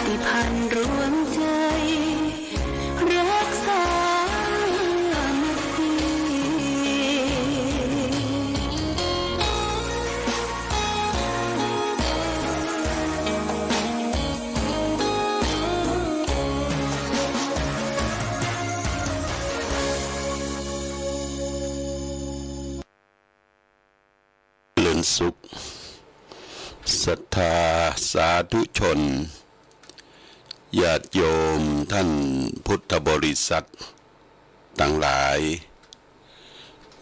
ติพันธ์รวมใจรักษามัคคีเลื่อนสุขศรัทธาสาธุชนญาติโยมท่านพุทธบริษัทต่างหลาย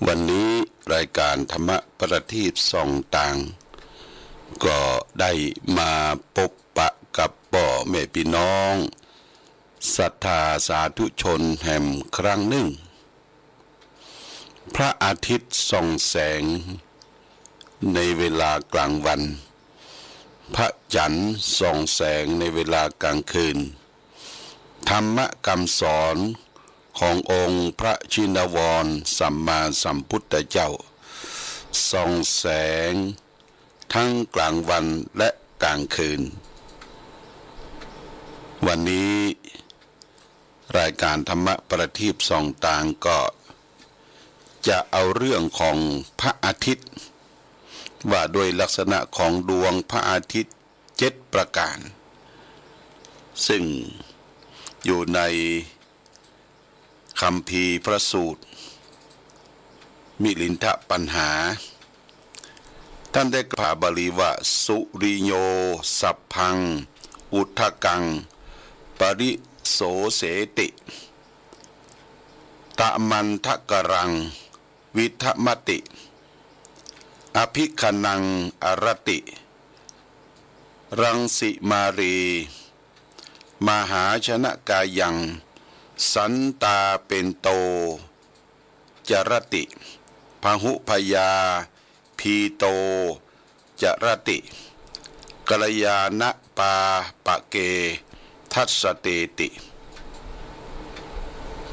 วันนี้รายการธรรมประทีปส่องต่างก็ได้มาพบปะกับพ่อแม่พี่น้องศรัทธาสาธุชนแห่งครั้งหนึ่งพระอาทิตย์ส่องแสงในเวลากลางวันพระจันทร์ส่องแสงในเวลากลางคืนธรรมคำสอนขององค์พระชินวรสัมมาสัมพุทธเจ้าส่องแสงทั้งกลางวันและกลางคืนวันนี้รายการธรรมประทีปส่องต่างก็จะเอาเรื่องของพระอาทิตย์ว่าโดยลักษณะของดวงพระอาทิตย์7ประการซึ่งอยู่ในคัมภีร์พระสูตรมิลินทปัญหาท่านได้กล่าวบาลีว่าสุริโยสัพพังอุทธกังปริโสเสติตะมันทกรังวิทมติอภิคนังอรติรังสิมารีมหาชนะกายังสันตาเป็นโตจรติพหุพยาพีโตจรติกัลยาณปาปะเกทัสเตติ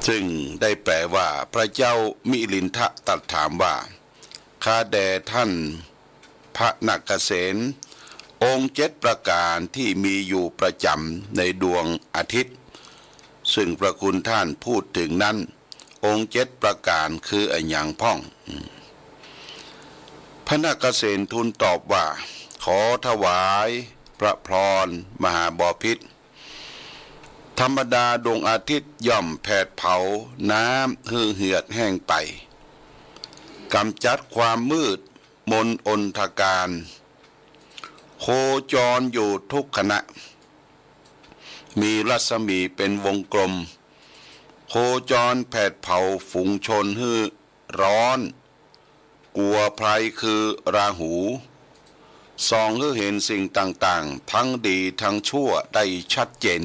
ซึ่งได้แปลว่าพระเจ้ามิลินทะตรัสถามว่าข้าแด่ท่านพระนักเกษณองค์7ประการที่มีอยู่ประจำในดวงอาทิตย์ซึ่งพระคุณท่านพูดถึงนั้นองค์7ประการคืออันอย่างพ่องพระนักเกษณทูลตอบว่าขอถวายพระพรมหาบพิตรธรรมดาดวงอาทิตย์ย่อมแผดเผาน้ำหือเหือดแห้งไปกำจัดความมืดมนอนทการโคจรอยู่ทุกขณะมีรัศมีเป็นวงกลมโคจรแผดเผาฝูงชนฮือร้อนกลัวภัยคือราหูส่องให้เห็นสิ่งต่างๆทั้งดีทั้งชั่วได้ชัดเจน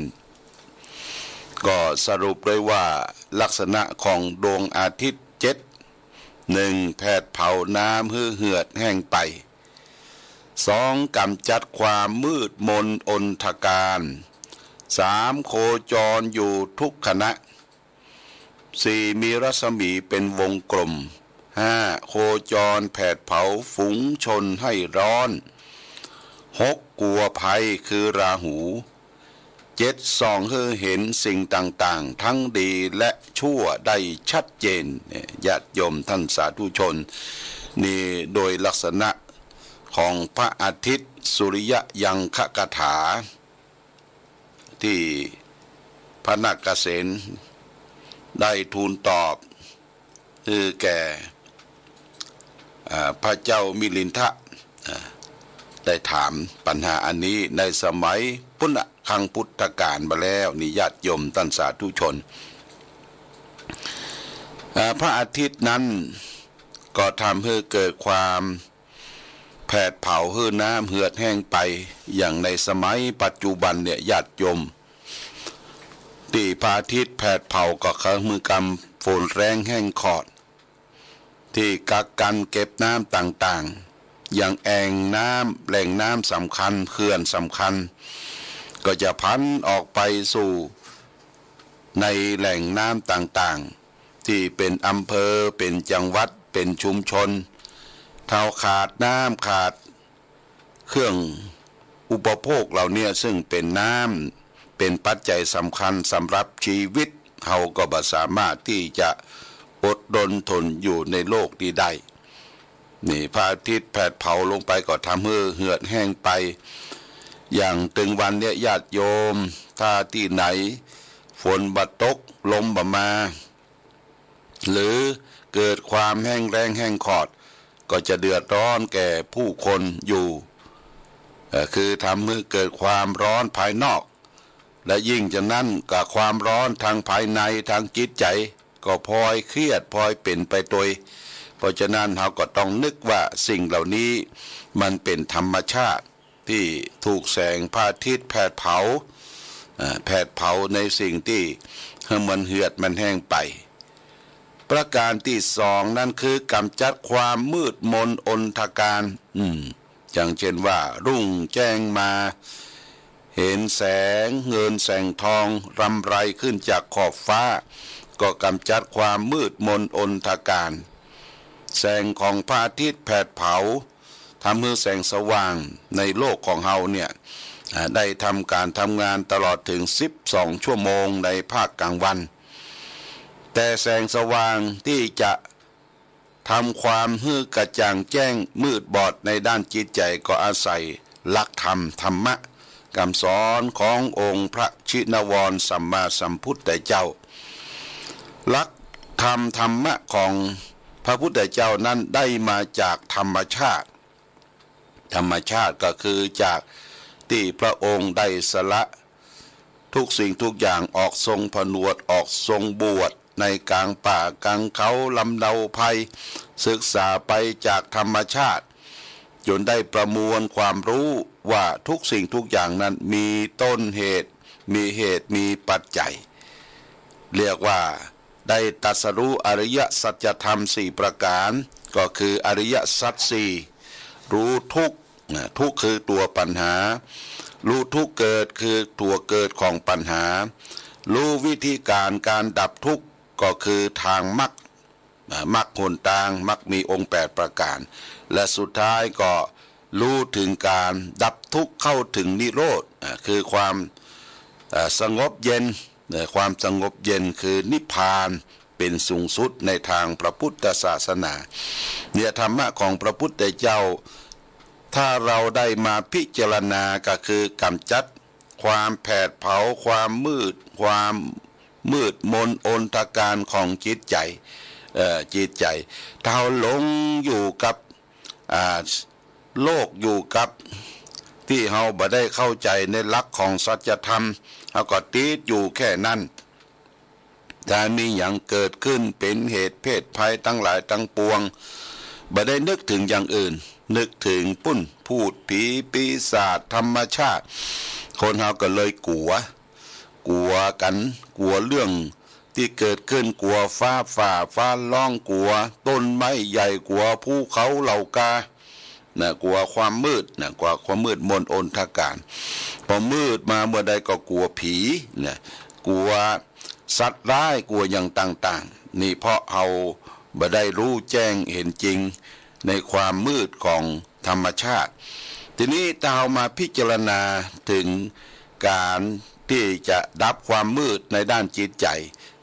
ก็สรุปเลยว่าลักษณะของดวงอาทิตย์1แผดเผาน้ำหือเหือดแห้งไป2กำจัดความมืดมนอนทการ3โคจรอยู่ทุกขณะ4มีรัศมีเป็นวงกลม5โคจรแผดเผาฝูงชนให้ร้อน6กลัวภัยคือราหู7ส่องให้เห็นสิ่งต่างๆทั้งดีและชั่วได้ชัดเจนญาติโยมท่านสาธุชนนี่โดยลักษณะของพระอาทิตย์สุริยยังคกถาที่พระนักเกษณได้ทูลตอบคือแก่พระเจ้ามิลินทะได้ถามปัญหาอันนี้ในสมัยพุทธคังพุทธกาลมาแล้วนิญาติโยมท่านสาธุชนพระอาทิตย์นั้นก็ทำให้เกิดความแผดเผาให้น้ำเหือดแห้งไปอย่างในสมัยปัจจุบันเนี่ยญาติโยมที่พระอาทิตย์แผดเผาก็คือมือกำฝนแรงแห้งขอดที่กักกันเก็บน้ำต่างๆอย่างแอ่งน้ำแหล่งน้ำสำคัญเขื่อนสำคัญก็จะพันออกไปสู่ในแหล่งน้ำต่างๆที่เป็นอำเภอเป็นจังหวัดเป็นชุมชนเท่าขาดน้ำขาดเครื่อง อุปโภคเหล่านี้ซึ่งเป็นน้ำเป็นปัจจัยสำคัญสำหรับชีวิตเฮาก็บ่สามารถที่จะอดดนทนอยู่ในโลกนี้ได้นี่พระอาทิตย์แผดเผาลงไปก็ทำให้เหือดแห้งไปอย่างถึงวันเนี่ยญาติโยมถ้าที่ไหนฝนบ่ตกลมบ่มาหรือเกิดความแห้งแล้งแห้งขอดก็จะเดือดร้อนแก่ผู้คนอยู่คือทำให้เกิดความร้อนภายนอกและยิ่งจากนั้นกับความร้อนทางภายในทางจิตใจก็พลอยเครียดพลอยเป็นไปโดยเพราะฉะนั้นเราก็ต้องนึกว่าสิ่งเหล่านี้มันเป็นธรรมชาติที่ถูกแสงพระอาทิตย์แผดเผาในสิ่งที่มันเหือดมันแห้งไปประการที่สองนั่นคือกำจัดความมืดมนอนทการอย่างเช่นว่ารุ่งแจ้งมาเห็นแสงเงินแสงทองรำไรขึ้นจากขอบฟ้าก็กำจัดความมืดมนอนทการแสงของพระอาทิตย์แผดเผาทำให้แสงสว่างในโลกของเฮาเนี่ยได้ทำการทำงานตลอดถึง12ชั่วโมงในภาคกลางวันแต่แสงสว่างที่จะทำความฮือกระจ่างแจ้งมืดบอดในด้านจิตใจก็อาศัยหลักธรรมะคำสอนขององค์พระชินวรสัมมาสัมพุทธเจ้าหลักธรรมะของพระพุทธเจ้านั้นได้มาจากธรรมชาติก็คือจากที่พระองค์ได้สละทุกสิ่งทุกอย่างออกทรงผนวดออกทรงบวชในกลางป่ากลางเขาลำเนาภัยศึกษาไปจากธรรมชาติจนได้ประมวลความรู้ว่าทุกสิ่งทุกอย่างนั้นมีต้นเหตุมีปัจจัยเรียกว่าได้ตรัสรู้อริยสัจธรรม4ประการก็คืออริยสัจ4รู้ทุกคือตัวปัญหารู้ทุกเกิดคือตัวเกิดของปัญหารู้วิธีการดับทุกข์ก็คือทางมรรคหนทางมรรคมีองค์8ประการและสุดท้ายก็รู้ถึงการดับทุกข์เข้าถึงนิโรธคือความสงบเย็นความสงบเย็นคือนิพพานเป็นสูงสุดในทางพระพุทธศาสนาเนี่ยธรรมะของพระพุทธเจ้าถ้าเราได้มาพิจารณาก็คือกำจัดความแผดเผาความมืดมนอนทการของจิตใจถ้าเราหลงอยู่กับโลกอยู่กับที่เราบ่ได้เข้าใจในหลักของสัจธรรมเราก็ติดอยู่แค่นั้นถ้ามีอย่างเกิดขึ้นเป็นเหตุเพศภัยทั้งหลายทั้งปวงบ่ได้นึกถึงอย่างอื่นนึกถึงพูดผีปีศาจธรรมชาติคนเราก็เลยกลัวกันกลัวเรื่องที่เกิดขึ้นกลัวฟ้าร้องกลัวต้นไม้ใหญ่กลัวภูเขาเหล่ากากลัวความมืดกลัวความมืดมนอนทการพอมืดมาเมื่อใดก็กลัวผีกลัวสัตว์ร้ายกลัวอย่างต่างๆนี่เพราะเราบ่ได้รู้แจ้งเห็นจริงในความมืดของธรรมชาติทีนี้ถ้าเรามาพิจารณาถึงการที่จะดับความมืดในด้านจิตใจ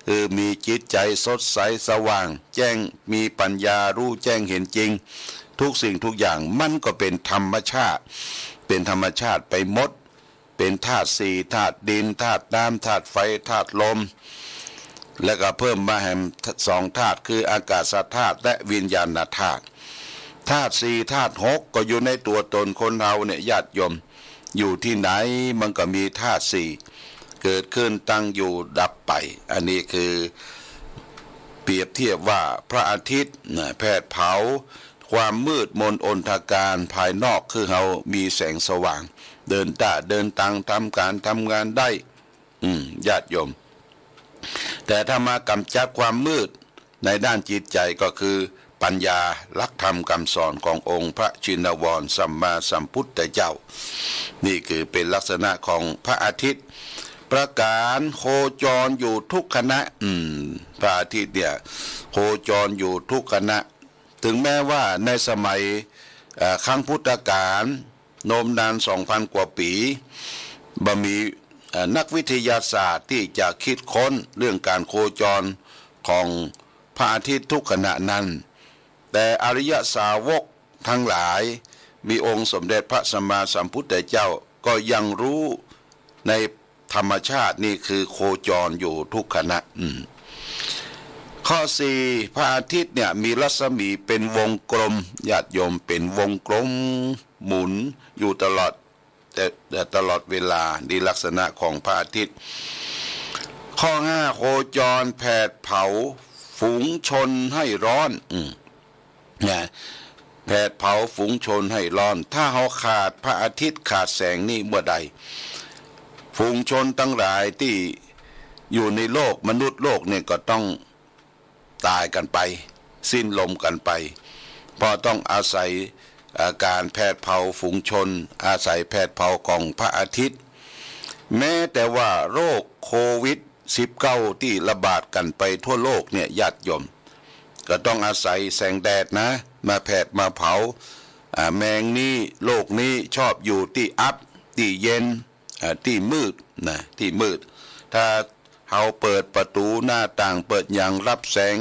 คือมีจิตใจสดใสสว่างแจ้งมีปัญญารู้แจ้งเห็นจริงทุกสิ่งทุกอย่างมันก็เป็นธรรมชาติไปหมดเป็นธาตุสี่ธาตุดินธาตุน้ำธาตุไฟธาตุลมแล้วก็เพิ่มมาแห่ง2ธาตุคืออากาศธาตุและวิญญาณธาตุธาตุสี่ธาตุ6ก็อยู่ในตัวตนคนเราเนี่ยญาติโยมอยู่ที่ไหนมันก็มีธาตุสี่เกิดขึ้นตั้งอยู่ดับไปอันนี้คือเปรียบเทียบว่าพระอาทิตย์แผดเผาความมืดมนอนทการภายนอกคือเรามีแสงสว่างเดินทางทำการทำงานได้ญาติโยมแต่ถ้ามากำจัดความมืดในด้านจิตใจก็คือปัญญาหลักธรรมคำสอนขององค์พระชินวรสัมมาสัมพุทธเจ้านี่คือเป็นลักษณะของพระอาทิตย์ประการโคจรอยู่ทุกขณะพระอาทิตย์เนี่ยโคจรอยู่ทุกขณะถึงแม้ว่าในสมัยครั้งพุทธกาล โน้มนาน 2,000 กว่าปีบ่มีนักวิทยาศาสตร์ที่จะคิดค้นเรื่องการโคจรของพระอาทิตย์ทุกขณะนั้นแต่อริยสาวกทั้งหลายมีองค์สมเด็จพระสัมมาสัมพุทธเจ้าก็ยังรู้ในธรรมชาตินี่คือโคจรอยู่ทุกขณะข้อ 4พระอาทิตย์เนี่ยมีรัศมีเป็นวงกลมญาติโยมเป็นวงกลมหมุนอยู่ตลอดแต่ตลอดเวลานี่ลักษณะของพระอาทิตย์ข้อ 5โคจรแผดเผาฝูงชนให้ร้อนเนี่ยแผดเผาฝูงชนให้ร้อนถ้าเขาขาดพระอาทิตย์ขาดแสงนี่เมื่อใดฝูงชนทั้งหลายที่อยู่ในโลกมนุษย์โลกเนี่ยก็ต้องตายกันไปสิ้นลมกันไปเพราะต้องอาศัยการแผดเผาฝูงชนอาศัยแผดเผาของพระอาทิตย์แม้แต่ว่าโรคโควิด-19 ที่ระบาดกันไปทั่วโลกเนี่ยญาติโยมก็ต้องอาศัยแสงแดดนะมาแผดมาเผาแมงนี้โลกนี้ชอบอยู่ที่อับที่เย็นที่มืดนะที่มืดถ้าเราเปิดประตูหน้าต่างเปิดอย่างรับแสง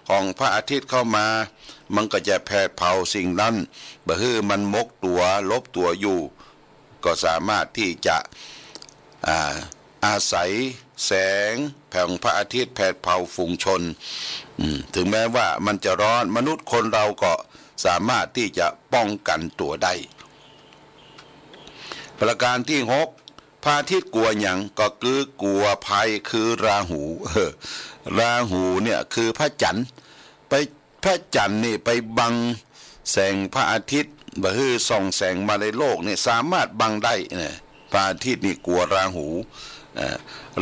ของพระอาทิตย์เข้ามามันก็จะแผดเผาสิ่งนั้นบ่ฮื้อมันมกตัวลบตัวอยู่ก็สามารถที่จะอาศัยแสงแผงพระอาทิตย์แผดเผาฝูงชนถึงแม้ว่ามันจะร้อนมนุษย์คนเราก็สามารถที่จะป้องกันตัวได้ประการที่ 6พระอาทิตย์กลัวหยังก็คือกลัวภัยคือราหูราหูเนี่ยคือพระจันทร์ไปพระจันทร์นี่ไปบังแสงพระอาทิตย์บ่ฮื้อส่องแสงมาในโลกนี่สามารถบังได้เนี่ยพระอาทิตย์นี่กลัวราหู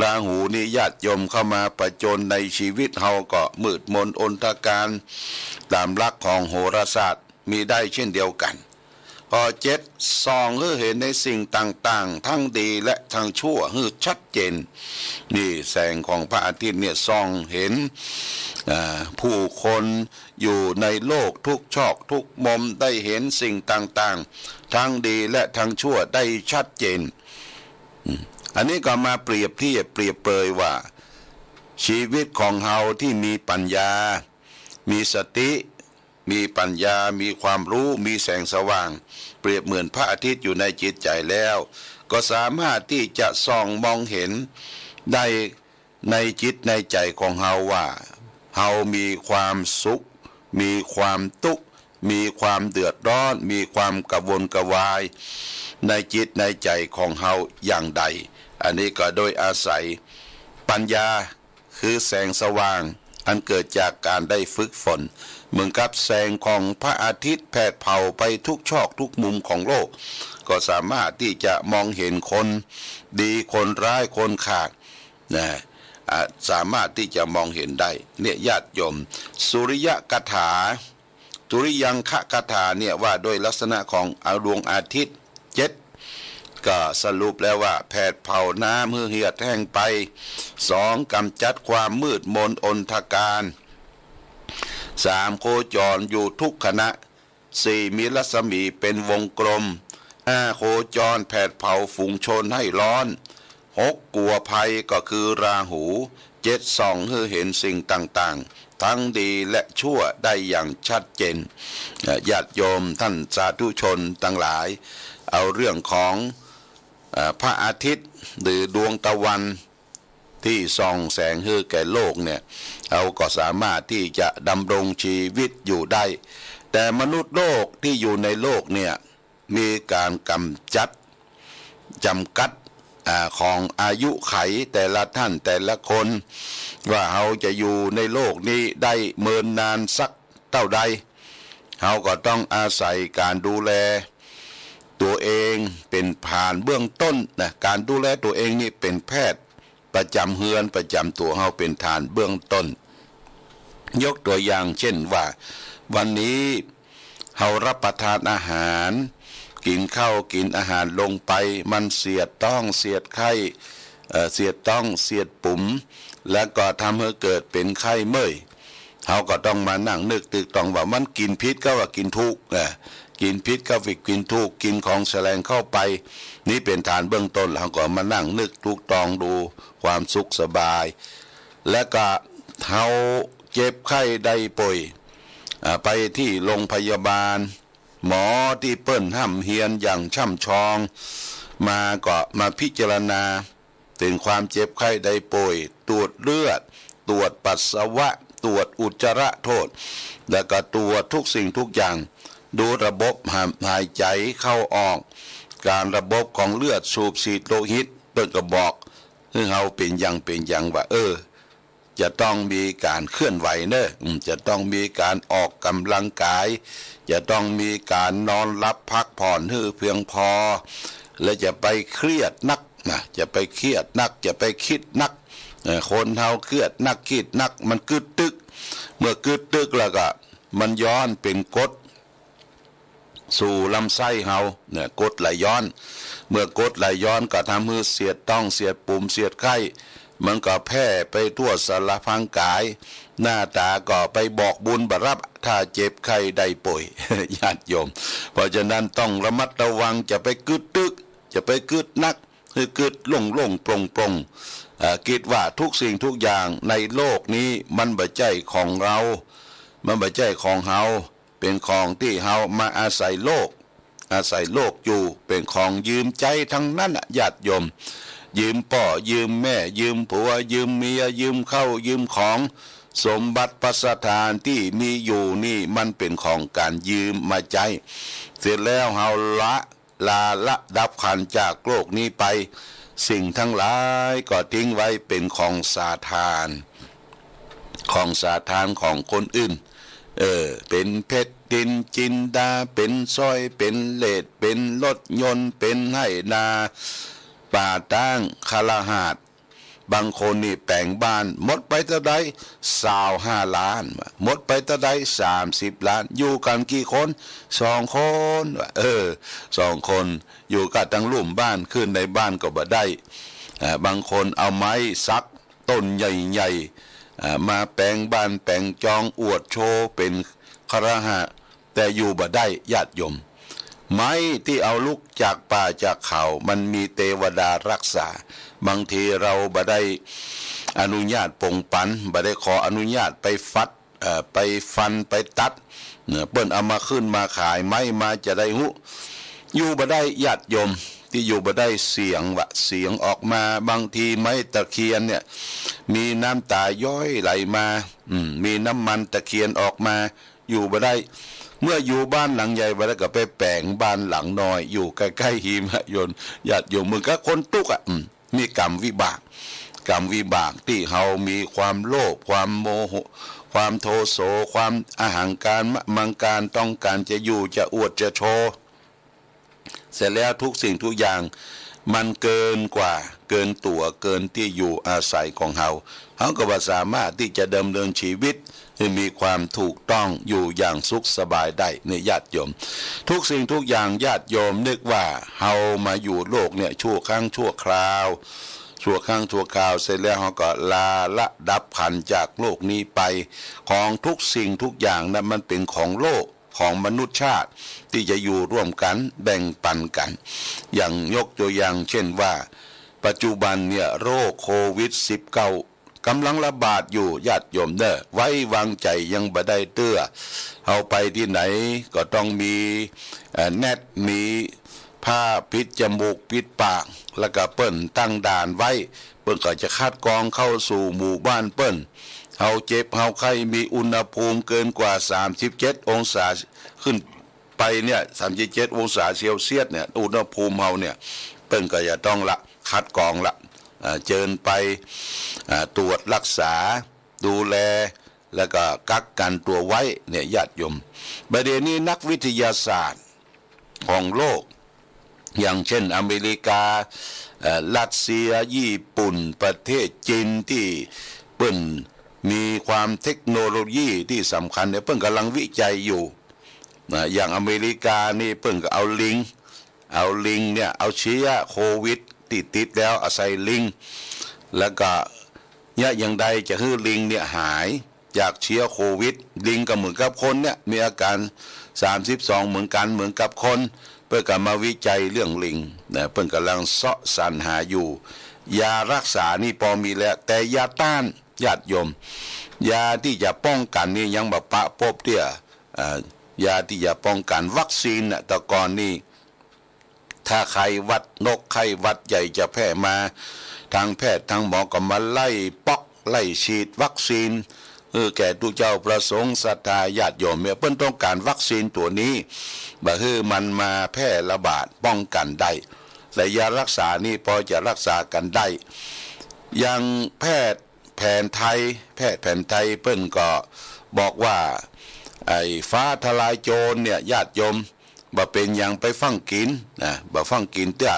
ราหูนี่ญาติโยมเข้ามาประจนในชีวิตเฮาก็มืดมนอนทการตามหลักของโหราศาสตร์มีได้เช่นเดียวกันข้อ 7ส่องให้เห็นในสิ่งต่างๆทั้งดีและทั้งชั่วให้ชัดเจนนี่แสงของพระอาทิตย์เนี่ยส่องเห็นผู้คนอยู่ในโลกทุกชอกทุกมุมได้เห็นสิ่งต่างๆทั้งดีและทั้งชั่วได้ชัดเจนอันนี้ก็มาเปรียบเทียบเปรียบเปรยว่าชีวิตของเฮาที่มีปัญญามีสติมีปัญญามีความรู้มีแสงสว่างเปรียบเหมือนพระอาทิตย์อยู่ในจิตใจแล้วก็สามารถที่จะส่องมองเห็นได้ในจิตในใจของเฮาว่าเฮามีความสุขมีความทุกข์มีความเดือดร้อนมีความกระวนกระวายในจิตในใจของเฮาอย่างใดอันนี้ก็โดยอาศัยปัญญาคือแสงสว่างอันเกิดจากการได้ฝึกฝนเหมือนกับแสงของพระอาทิตย์แผดเผาไปทุกชอกทุกมุมของโลกก็สามารถที่จะมองเห็นคนดีคนร้ายคนขาดนะสามารถที่จะมองเห็นได้เนี่ยญาติโยมสุริยคถาสุริยังคคถาเนี่ยว่าโดยลักษณะของดวงอาทิตย์7ก็สรุปแล้วว่าแผดเผาน้ำเหือดแห้งไป2กำจัดความมืดมนอนทการ3โคจรอยู่ทุกขณะ4มีรัศมีเป็นวงกลม5โคจรแผดเผาฝูงชนให้ร้อน6กลัวภัยก็คือราหู7ส่องให้เห็นสิ่งต่างๆทั้งดีและชั่วได้อย่างชัดเจนญาติโยมท่านสาธุชนทั้งหลายเอาเรื่องของพระอาทิตย์หรือดวงตะวันที่ส่องแสงให้แก่โลกเนี่ยเราก็สามารถที่จะดำรงชีวิตอยู่ได้แต่มนุษย์โลกที่อยู่ในโลกเนี่ยมีการกำจัดจำกัดของอายุไขแต่ละท่านแต่ละคนว่าเราจะอยู่ในโลกนี้ได้เมินนานสักเท่าใดเราก็ต้องอาศัยการดูแลตัวเองเป็นผ่านเบื้องต้นนะการดูแลตัวเองนี่เป็นแพทย์ประจำเฮือนประจำตัวเราเป็นฐานเบื้องต้นยกตัวอย่างเช่นว่าวันนี้เรารับประทานอาหารกินข้าวกินอาหารลงไปมันเสียดต้องเสียดไข้เสียดต้องเสียดปุ่มแล้วก็ทำให้เกิดเป็นไข้เมื่อยเราก็ต้องมานั่งนึกตึกตองว่ามันกินพิษก็ว่ากินทุกข์ กินพิษก็กินทุกกินของแสลงเข้าไปนี่เป็นฐานเบื้องต้นเราก็มานั่งนึกทุกตองดูความสุขสบาย และก็เท้าเจ็บไข้ได้ป่วยไปที่โรงพยาบาลหมอที่เปิ้นห้ำเฮียนอย่างช่ำชองมาก็มาพิจารณาถึงความเจ็บไข้ได้ป่วยตรวจเลือดตรวจปัสสาวะตรวจอุจจาระโทษแล้วก็ตรวจทุกสิ่งทุกอย่างดูระบบหายใจเข้าออกการระบบของเลือดสูบฉีดโลหิตเปิ้นก็บอกให้เฮาเป็นอย่างว่าจะต้องมีการเคลื่อนไหวเนอะจะต้องมีการออกกำลังกายจะต้องมีการนอนหลับพักผ่อนให้เพียงพอและจะไปเครียดนักนะจะไปเครียดนักจะไปคิดนักคนเฮาเครียดนักคิดนักมันกึดตึกเมื่อกึดตึกแล้วก็มันย้อนเป็นกรดสู่ลำไส้เฮาเนี่ยกรดไหลย้อนเมื่อกรดไหลย้อนก็ทำให้เสียดต้องเสียดปุ่มเสียดไข้มันก็แพร่ไปทั่วสารพังกายหน้าตาก็ไปบอกบุญบรับถ้าเจ็บไข้ได้ป่วย ญาติโยมเพราะฉะนั้นต้องระมัดระวังจะไปกึดตึกจะไปกึดนักคือกึดโล่งๆโปร่งๆคิดว่าทุกสิ่งทุกอย่างในโลกนี้มันบ่ใช่ของเรามันบ่ใช่ของเฮาเป็นของที่เฮามาอาศัยโลกอยู่เป็นของยืมใจทั้งนั้นญาติโยมยืมพ่อยืมแม่ยืมผัวยืมเมียยืมเข้ายืมของสมบัติพัสถานที่มีอยู่นี่มันเป็นของการยืมมาใจเสร็จแล้วเฮาละดับขันจากโลกนี้ไปสิ่งทั้งหลายก็ทิ้งไว้เป็นของสาธารของคนอื่นเป็นเพชรดินจินดาเป็นสร้อยเป็นเลสเป็นรถยนต์เป็นให้นาป่าตั้งคาลาหาดบางคนนี่แปลงบ้านหมดไปเท่าใด25 ล้านหมดไปเท่าใด30 ล้านอยู่กันกี่คน2 คน2 คนอยู่กันทั้งลุ่มบ้านขึ้นในบ้านก็บ่ได้บางคนเอาไม้ซักต้นใหญ่ๆมาแปลงบ้านแปลงจองอวดโชว์เป็นคฤหาสน์แต่อยู่บ่ได้ญาติโยมไม้ที่เอาลุกจากป่าจากเขามันมีเทวดารักษาบางทีเราบ่ได้อนุญาตปงปันบ่ได้ขออนุญาตไปไปฟันไปตัดเปิ้นเอามาขึ้นมาขายไม้มาจะได้อยู่บ่ได้ญาติโยมที่อยู่บ่ได้เสียงออกมาบางทีไม้ตะเคียนเนี่ยมีน้ำตาย้อยไหลมามีน้ำมันตะเคียนออกมาอยู่บ่ได้เมื่ออยู่บ้านหลังใหญ่ไปแล้วก็ไปแปลงบ้านหลังน้อยอยู่ใกล้ๆหิมะยนญาติโยมมึงก็คนตุกมีกรรมวิบากที่เฮามีความโลภความโมโหความโทโสความอาหังการมังการต้องการจะอยู่จะอวดจะโชว์เสร็จแล้วทุกสิ่งทุกอย่างมันเกินกว่าเกินตัวเกินที่อยู่อาศัยของเฮาก็บ่สามารถที่จะดำเนินชีวิตให้มีความถูกต้องอยู่อย่างสุขสบายได้ในญาติโยมทุกสิ่งทุกอย่างญาติโยมนึกว่าเฮามาอยู่โลกเนี่ยชั่วครั้งชั่วคราวเสร็จแล้วเฮาก็ละดับขันจากโลกนี้ไปของทุกสิ่งทุกอย่างนั้นมันเป็นของโลกของมนุษยชาติที่จะอยู่ร่วมกันแบ่งปันกันอย่างยกตัวอย่างเช่นว่าปัจจุบันเนี่ยโรคโควิด-19กำลังระบาดอยู่ญาติโยมไว้วางใจยังบ่ได้เตื้อเอาไปที่ไหนก็ต้องมีแนตมีผ้าปิดจมูกปิดปากแล้วก็เปิ้นตั้งด่านไว้เปิ้นก็จะคัดกรองเข้าสู่หมู่บ้านเปิ้นเฮาเจ็บเฮาไข้มีอุณหภูมิเกินกว่า37 องศาขึ้นไปเนี่ย37 องศาเซลเซียสเนี่ยอุณหภูมิเฮาเนี่ยเปิ้นก็จะต้องคัดกรองเชิญไปตรวจรักษาดูแลแล้วก็กักกันตัวไว้เนี่ยญาติโยมประเด็นนี้นักวิทยาศาสตร์ของโลกอย่างเช่นอเมริการัสเซียญี่ปุ่นประเทศจีนที่เปิ้นมีความเทคโนโลยีที่สำคัญเนี่ยเปิ้นกำลังวิจัยอยู่อย่างอเมริกานี่เปิ้นก็เอาลิงเนี่ยเอาเชื้อโควิดติดแล้วอาศัยลิงแล้วก็อย่างใดจะให้ลิงเนี่ยหาย จากเชื้อโควิดลิงก็เหมือนกับคนเนี่ยมีอาการ32เหมือนกับคนเพื่อกันมาวิจัยเรื่องลิงนะเพิ่นกำลังเสาะสรรหาอยู่ยารักษานี่พอมีแล้วแต่ยาต้านญาติโยมยาที่จะป้องกันนี่ยังแบบปะปบเตี้ยยาที่จะป้องกันวัคซีนน่ะแต่ก่อนนี่ถ้าไข้หวัดนกไข้หวัดใหญ่จะแพร่มาทางแพทย์ทางหมอก็มาไล่ป๊อกไล่ฉีดวัคซีนแก่ทุกเจ้าประสงค์ศรัทธาญาติโยมเพิ่นต้องการวัคซีนตัวนี้บ่คือมันมาแพร่ระบาดป้องกันได้และยารักษานี่พอจะรักษากันได้อย่างแพทย์แผนไทยเพิ่นก็บอกว่าไอ้ฟ้าทลายโจรเนี่ยญาติโยมบ่เป็นหยังไปฟังกินนะบ่ฟังกินเตื้อ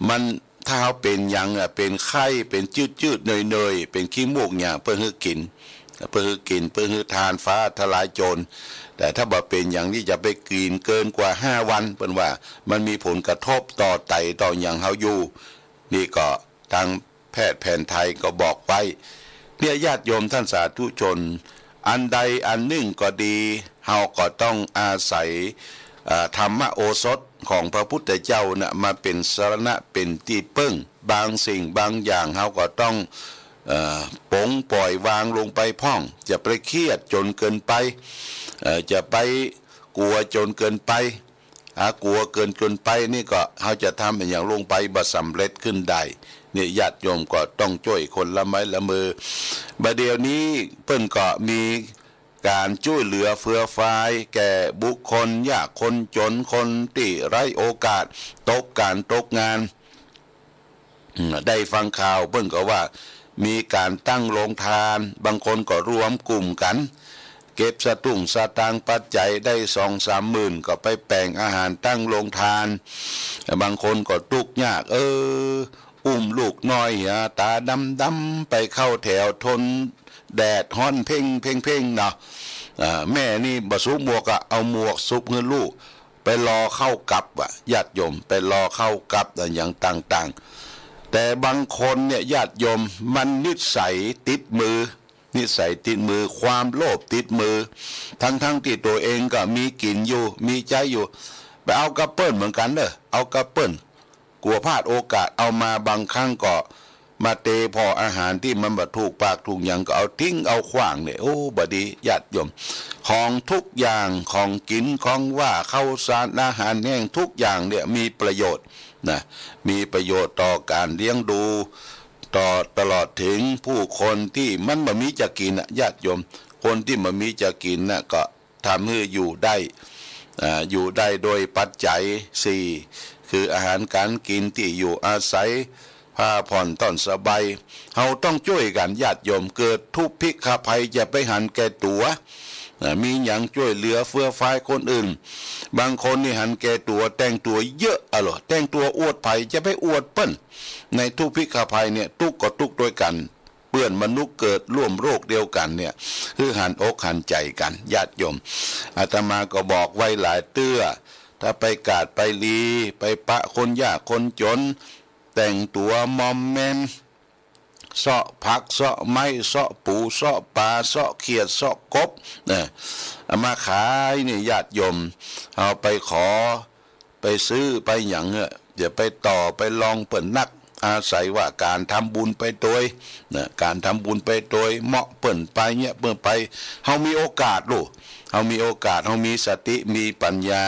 มันถ้าเขาเป็นหยังเป็นไข้เป็นจืดๆเนยๆเป็นขี้มูกหยังเพิ่นให้กินเพื่อให้ทานฟ้าทลายโจรแต่ถ้าบ่เป็นอย่างนี้จะไปกินเกินกว่า5วันเพิ่นว่ามันมีผลกระทบต่อไตต่อหยังเฮาอยู่นี่ก็ทางแพทย์แผนไทยก็บอกไว้เนี่ยญาติโยมท่านสาธุชนอันใดอันหนึ่งก็ดีเฮาก็ต้องอาศัยธรรมโอสถของพระพุทธเจ้าน่ะมาเป็นสรณะเป็นที่พึ่งบางสิ่งบางอย่างเฮาก็ต้องปลงปล่อยวางลงไปพ่องจะไปเครียดจนเกินไปจะไปกลัวจนเกินไปกลัวเกินไปนี่ก็เขาจะทำอย่างลงไปบ่สำเร็จขึ้นได้เนี่ยญาติโยมก็ต้องช่วยคนละไม้ละมือบัดเดี๋ยวนี้เพิ่นก็มีการช่วยเหลือเฟื่อฟายแก่บุคคลยากคนจนคนที่ไร้โอกาสตกงานได้ฟังข่าวเพิ่นก็ว่ามีการตั้งโรงทานบางคนก็รวมกลุ่มกันเก็บสตางค์ปัจจัยได้2-3 หมื่นก็ไปแบ่งอาหารตั้งโรงทานบางคนก็ทุกข์ยากอุ้มลูกน้อยตาดำไปเข้าแถวทนแดดฮ้อนเพ่งเนาะแม่นี่บ่ซุกหมวกเอาหมวกซุกเงินลูกไปรอเข้ากับญาติโยมไปรอเข้ากับอย่างต่างๆแต่บางคนเนี่ยญาติโยมมันนิสัยติดมือความโลภติดมือทั้งที่ตัวเองก็มีกินอยู่มีใจอยู่ไปเอากระเปิ้ลเหมือนกันเอากระเปิ้ลกลัวพลาดโอกาสเอามาบางครั้งก็มาเตพออาหารที่มันบ่ถูกปากถูกอย่างก็เอาทิ้งเอาขว้างเนี่ยโอ้บ่ดีญาติโยมของทุกอย่างของกินของว่าข้าวสารอาหารแห้งทุกอย่างเนี่ยมีประโยชน์นะมีประโยชน์ต่อการเลี้ยงดูต่อตลอดถึงผู้คนที่มันบ่มีจะกินญาติโยมคนที่บ่มีจะกินน่ะก็ทำให้อยู่ได้โดยปัจจัย4คืออาหารการกินที่อยู่อาศัยผ้าผ่อนต้อนสบายเฮาต้องช่วยกันญาติโยมเกิดทุพพิฆภัยอย่าไปหันแก่ตัวมีหยังช่วยเหลือเฟื่อฟายคนอื่นบางคนนี่หันแก่ตัวแต่งตัวเยอะแต่งตัวอวดภัยจะไปอวดเปิ้นในทุพพิฆภัยเนี่ยทุกข์ก็ทุกข์ด้วยกันเปื้อนมนุษย์เกิดร่วมโรคเดียวกันเนี่ยคือหันอกหันใจกันญาติโยมอาตมาก็บอกไว้หลายเตื้อถ้าไปกาดไปลีไปปะคนยากคนจนแต่งตัวมอมแมมเสาะผักเสาะไม้เสาะปูเสาะปลาเสาะเขียดเสาะกบเนี่ยมาขายนี่ญาติโยมเอาไปขอไปซื้อไปหยังอย่าไปต่อไปลองเปิ่นนักอาศัยว่าการทำบุญไปโดยการทำบุญไปโดยเหมาะเปิ่นไปเนี่ยเปิ่นไปเฮามีโอกาสลูกเฮามีโอกาสเฮามีสติมีปัญญา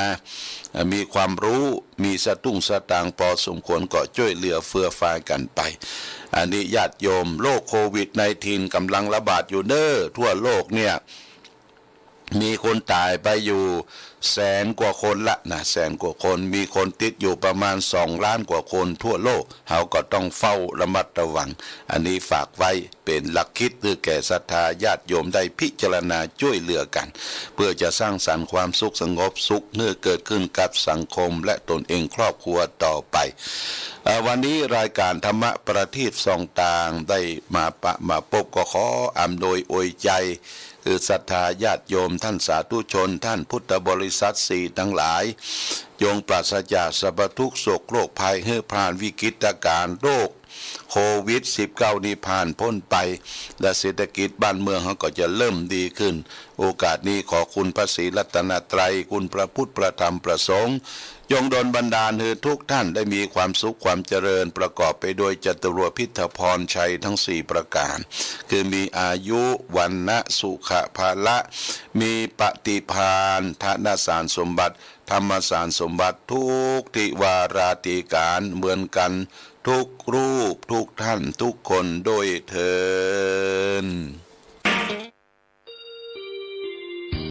มีความรู้มีสตางค์พอสมควรก็ช่วยเหลือเฟื่อฟายกันไปอันนี้ญาติโยมโรคโควิด-19 กำลังระบาดอยู่ทั่วโลกเนี่ยมีคนตายไปอยู่100,000 กว่าคนละนะ100,000 กว่าคนมีคนติดอยู่ประมาณ2 ล้านกว่าคนทั่วโลกเขาก็ต้องเฝ้าระมัดระวังอันนี้ฝากไว้เป็นหลักคิดเพื่อแก่ศรัทธาญาติโยมได้พิจารณาช่วยเหลือกันเพื่อจะสร้างสรรค์ความสุขสงบสุขเกิดขึ้นกับสังคมและตนเองครอบครัวต่อไปวันนี้รายการธรรมะประทีปส่องต่างได้มาพบก็ขออำนวยอวยใจคือศรัทธาญาติโยมท่านสาธุชนท่านพุทธบริษัท4ทั้งหลายจงปราศจากสรรพทุกข์โศกโรคภัยให้ผ่านวิกฤตการณ์โรค โควิด -19 นี่ผ่านพ้นไปและเศรษฐกิจบ้านเมืองเขาก็จะเริ่มดีขึ้นโอกาสนี้ขอคุณพระศรีรัตนตรัยคุณพระพุทธพระธรรมพระสงฆ์จงดลบันดาลให้ทุกท่านได้มีความสุขความเจริญประกอบไปด้วยจตุรพิธพรชัยทั้ง4ประการคือมีอายุวันนะสุขภาละมีปฏิภาณธนสารสมบัติธรรมสารสมบัติทุกทิวาราติการเหมือนกันทุกรูปทุกท่านทุกคนโดยเถิด